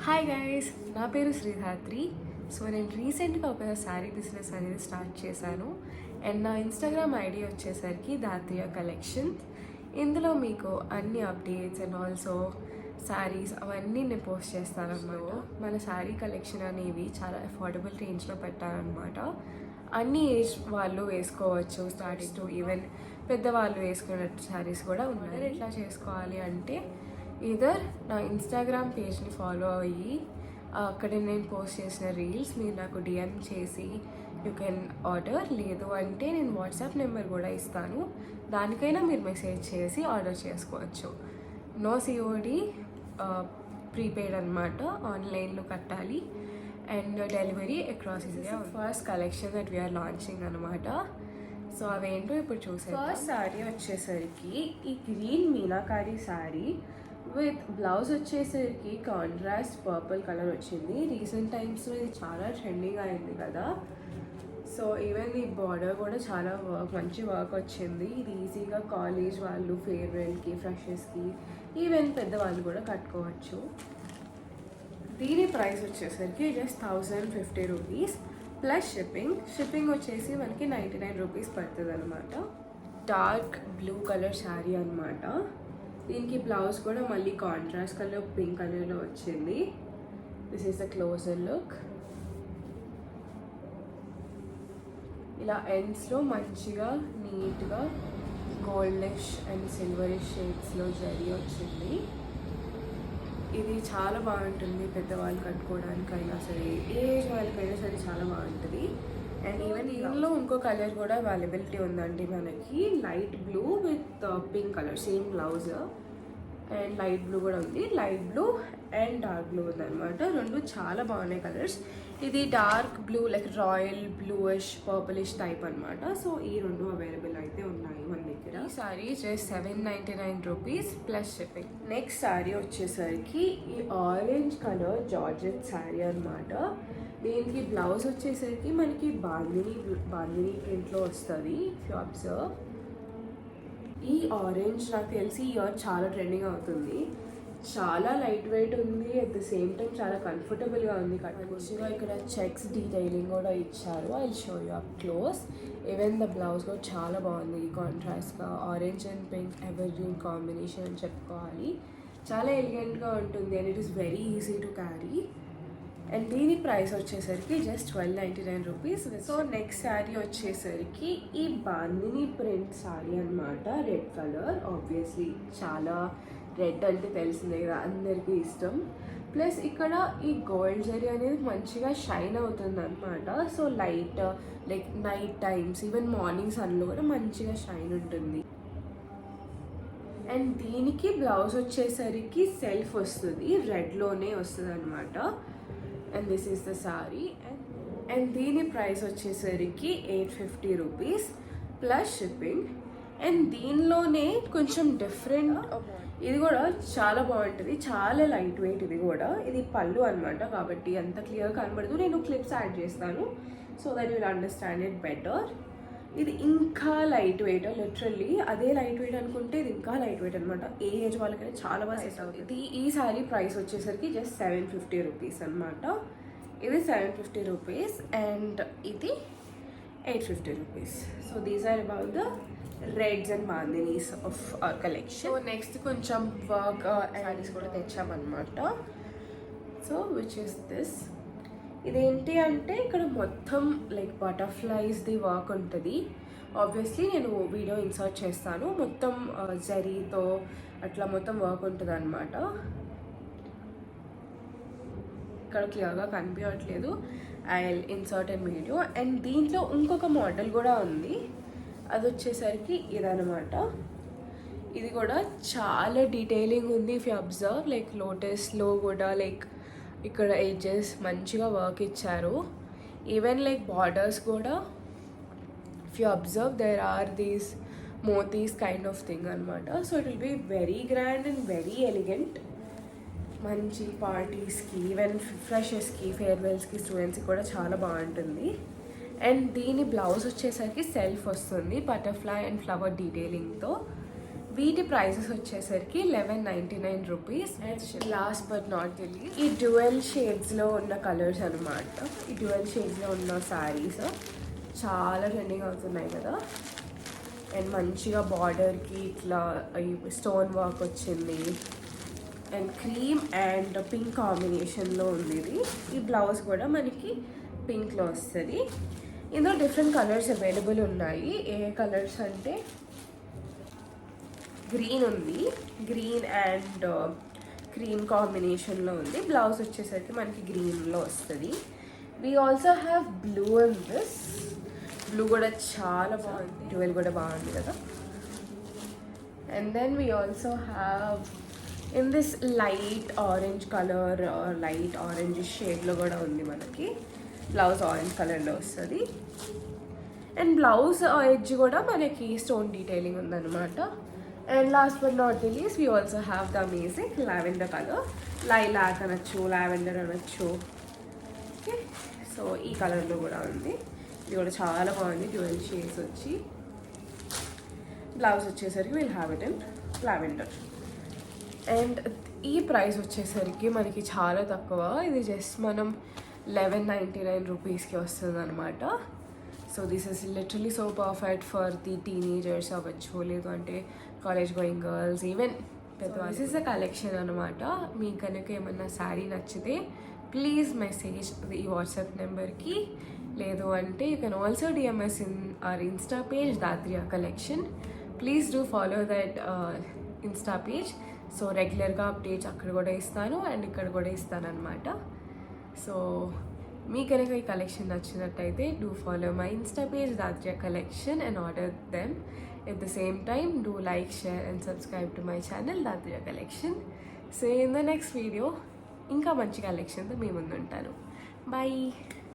Hi guys, నా పేరు శ్రీధాత్రి. So నేను రీసెంట్గా ఒక శారీ బిజినెస్ అనేది స్టార్ట్ చేశాను అండ్ నా ఇన్స్టాగ్రామ్ ఐడి వచ్చేసరికి దాత్రియా కలెక్షన్. ఇందులో మీకు అన్ని అప్డేట్స్ అండ్ ఆల్సో శారీస్ అవన్నీ నేను పోస్ట్ చేస్తాను అన్నమాట. మన శారీ కలెక్షన్ అనేవి చాలా అఫోర్డబుల్ రేంజ్లో పెట్టారనమాట. అన్ని ఏజ్ వాళ్ళు వేసుకోవచ్చు, స్టార్టింగ్ టు ఈవెన్ పెద్దవాళ్ళు వేసుకునే శారీస్ కూడా ఉన్నాయి. ఎట్లా చేసుకోవాలి అంటే ఇదర్ నా ఇన్స్టాగ్రామ్ పేజ్ని ఫాలో అయ్యి అక్కడ నేను పోస్ట్ చేసిన రీల్స్ మీరు నాకు డిఎం చేసి యూ కెన్ ఆర్డర్, లేదు అంటే నేను వాట్సాప్ నెంబర్ కూడా ఇస్తాను, దానికైనా మీరు మెసేజ్ చేసి ఆర్డర్ చేసుకోవచ్చు. నో సిఓడి, ప్రీపెయిడ్ అనమాట, ఆన్లైన్లో కట్టాలి and delivery across India. First collection that we're launching అనమాట. సో అవేంటో ఇప్పుడు చూసాను. ఫస్ట్ శారీ వచ్చేసరికి ఈ green meenakari sari with blouse వచ్చేసరికి కాంట్రాస్ట్ పర్పుల్ కలర్ వచ్చింది. రీసెంట్ టైమ్స్లో ఇది చాలా ట్రెండింగ్ అయింది కదా. సో ఈవెన్ ఈ బార్డర్ కూడా చాలా మంచి వర్క్ వచ్చింది. ఇది ఈజీగా కాలేజ్ వాళ్ళు, ఫేర్వెల్కి, ఫ్రెషర్స్కి, ఈవెన్ పెద్దవాళ్ళు కూడా కట్టుకోవచ్చు. దీని ప్రైస్ వచ్చేసరికి జస్ట్ 1050 రూపీస్ ప్లస్ షిప్పింగ్ వచ్చేసి మనకి 99 రూపీస్ పడుతుంది అనమాట. డార్క్ బ్లూ కలర్ శారీ అనమాట. దీనికి బ్లౌజ్ కూడా మళ్ళీ కాంట్రాస్ట్ కలర్ పింక్ కలర్లో వచ్చింది. This is the closer look. ఇలా ఎండ్స్లో మంచిగా నీట్గా గోల్డిష్ అండ్ సిల్వరిష్ షేడ్స్లో జరీ వచ్చింది. ఇది చాలా బాగుంటుంది పెద్దవాళ్ళు కట్టుకోవడానికైనా సరే, ఏజ్ వాళ్ళకైనా సరే చాలా బాగుంటుంది. అండ్ ఈవెన్ దీనిలో ఇంకో కలర్ కూడా అవైలబిలిటీ ఉందండి మనకి, light blue with pink colour, same blouse and light blue కూడా ఉంది. Light blue and dark blue ఉందన్నమాట. రెండు చాలా బాగున్నాయి కలర్స్. ఇది dark blue like royal bluish purplish type అనమాట. సో ఈ రెండు అవైలబుల్ అయితే ఉన్నాయి మన దగ్గర. ఈ sorry just 799 rupees plus shipping. Next sari వచ్చేసరికి ఈ ఆరెంజ్ కలర్ జార్జెట్ శారీ అనమాట. దీనికి బ్లౌజ్ వచ్చేసరికి మనకి బాందిని ప్రింట్లో వస్తుంది. ఇఫ్ యూ అబ్జర్వ్, ఈ ఆరెంజ్ నాకు తెలిసి ఈ ఇయర్ చాలా ట్రెండింగ్ అవుతుంది. చాలా లైట్ వెయిట్ ఉంది, అట్ ద సేమ్ టైం చాలా కంఫర్టబుల్గా ఉంది. మంచిగా ఇక్కడ చెక్స్ డీటెయిలింగ్ కూడా ఇచ్చారు. I will show you up close. Even the blouse కూడా చాలా బాగుంది కాంట్రాస్ట్గా. Orange and pink ever green combination అని చెప్పుకోవాలి. చాలా ఎలిగెంట్గా ఉంటుంది and it is very easy to carry. And దీని ప్రైస్ వచ్చేసరికి just 1299 rupees. So next sari వచ్చేసరికి ఈ బాందిని ప్రింట్ శారీ అనమాట. రెడ్ కలర్, ఆబ్వియస్లీ చాలా రెడ్ అంటే తెలిసిందే కదా, అందరికీ ఇష్టం. ప్లస్ ఇక్కడ ఈ గోల్డ్ జరీ అనేది మంచిగా షైన్ అవుతుంది అనమాట. So light like night times, even morning సన్లో కూడా మంచిగా షైన్ ఉంటుంది. అండ్ దీనికి బ్లౌజ్ వచ్చేసరికి సెల్ఫ్ వస్తుంది, రెడ్లోనే వస్తుంది అనమాట. And this is the sorry. And దీని ప్రైస్ వచ్చేసరికి 850 రూపీస్ ప్లస్ షిప్పింగ్. అండ్ దీనిలోనే కొంచెం డిఫరెంట్, ఇది కూడా చాలా బాగుంటుంది, చాలా లైట్ వెయిట్. ఇది కూడా, ఇది పళ్ళు అనమాట కాబట్టి అంత క్లియర్ కనబడదు. నేను క్లిప్స్ యాడ్ చేస్తాను so that will understand it better. ఇది ఇంకా లైట్ వెయిట్, లిటరల్లీ అదే లైట్ వెయిట్ అనుకుంటే ఇది ఇంకా లైట్ వెయిట్ అనమాట. ఏ ఏజ్ వాళ్ళకైనా చాలా బాగా సెట్ అవుతుంది. ఈ శారీ ప్రైస్ వచ్చేసరికి జస్ట్ 750 రూపీస్ అనమాట. ఇది 750 రూపీస్ అండ్ ఇది 850 rupees. So these are about the reds and bandhanis of our collection. So next కొంచెం వర్క్ శారీస్ కూడా తెచ్చామన్నమాట. So which is this. ఇదేంటి అంటే ఇక్కడ మొత్తం లైక్ బటర్ఫ్లైస్ది వర్క్ ఉంటుంది. ఆబ్వియస్లీ నేను వీడియో ఇన్సర్ట్ చేస్తాను. మొత్తం జరీతో అట్లా మొత్తం వర్క్ ఉంటుంది అనమాట. ఇక్కడ క్లియర్గా కనిపించట్లేదు, I will insert in video. And దీంట్లో ఇంకొక మోడల్ కూడా ఉంది, అది వచ్చేసరికి ఇదనమాట. ఇది కూడా చాలా డీటెయిలింగ్ ఉంది. ఇఫ్ యూ అబ్జర్వ్ లైక్ లోటస్లో కూడా లైక్ ఇక్కడ ఎడ్జెస్ మంచిగా వర్క్ ఇచ్చారు. ఈవెన్ లైక్ బార్డర్స్ కూడా if you observe there are these మోతీస్ కైండ్ ఆఫ్ థింగ్ అనమాట. So it will be very grand and very elegant. మంచి పార్టీస్కి, ఈవెన్ ఫ్రెషర్స్కి, ఫేర్వెల్స్కి, స్టూడెంట్స్కి కూడా చాలా బాగుంటుంది. అండ్ దీని బ్లౌజ్ వచ్చేసరికి సెల్ఫ్ వస్తుంది, బటర్ఫ్లై అండ్ ఫ్లవర్ డీటెయిలింగ్తో. వీటి ప్రైసెస్ వచ్చేసరికి 1199 rupees. Last but not the least, ఈ డ్యూయల్ షేడ్స్లో ఉన్న కలర్స్ అనమాట. ఈ డ్యూయల్ షేడ్స్లో ఉన్న శారీస్ చాలా ట్రెండింగ్ అవుతున్నాయి కదా. అండ్ మంచిగా బార్డర్కి ఇట్లా స్టోన్ వర్క్ వచ్చింది. అండ్ క్రీమ్ అండ్ పింక్ కాంబినేషన్లో ఉంది ఇది. ఈ బ్లౌజ్ కూడా మనకి పింక్లో వస్తుంది. ఇందులో డిఫరెంట్ కలర్స్ అవైలబుల్ ఉన్నాయి. ఏ కలర్స్ అంటే గ్రీన్ ఉంది, గ్రీన్ అండ్ క్రీమ్ కాంబినేషన్లో ఉంది. బ్లౌజ్ వచ్చేసరికి మనకి గ్రీన్లో వస్తుంది. We also have blue and this. Blue కూడా చాలా బాగుంది, డ్యూయల్ కూడా బాగుంది కదా. And then we also have in this light orange colour, light orange షేడ్లో కూడా ఉంది మనకి. బ్లౌజ్ ఆరెంజ్ కలర్లో వస్తుంది. అండ్ బ్లౌజ్ ఎడ్జ్ కూడా మనకి స్టోన్ డీటెయిలింగ్ ఉందన్నమాట. And last but not the least, we also have the amazing lavender colour. Lilac అనొచ్చు, లావెండర్ అనొచ్చు. ఓకే, సో ఈ కలర్లో కూడా ఉంది. ఇది కూడా చాలా బాగుంది, డ్యూయల్ షేడ్స్ వచ్చి. బ్లౌజ్ వచ్చేసరికి will have it in lavender. And ఈ ప్రైస్ వచ్చేసరికి మనకి చాలా తక్కువ. ఇది జస్ట్ మనం 1199 రూపీస్కి వస్తుంది అనమాట. So this is literally so perfect for the teenagers అవ్వచ్చు, లేదు అంటే కాలేజ్ గోయింగ్ గర్ల్స్, ఈవెన్ పెద్దవాళ్ళు. దిస్ ఇస్ ద కలెక్షన్ అనమాట. మీకు కనుక ఏమన్నా శారీ నచ్చితే ప్లీజ్ మెసేజ్ ఈ వాట్సాప్ నెంబర్కి, లేదు అంటే you can also DMs in our insta page Dhatriya collection. Please do follow that insta page. So రెగ్యులర్గా అప్డేట్స్ అక్కడ కూడా ఇస్తాను అండ్ ఇక్కడ కూడా ఇస్తాను అనమాట. సో మీ కనుక ఈ కలెక్షన్ నచ్చినట్టయితే do follow my insta page Dhatriya collection and order them. At the same time do like, share and subscribe to my channel Dhatriya collection. So in the next video ఇంకా మంచి కలెక్షన్తో మీ ముందు ఉంటాను. బాయ్.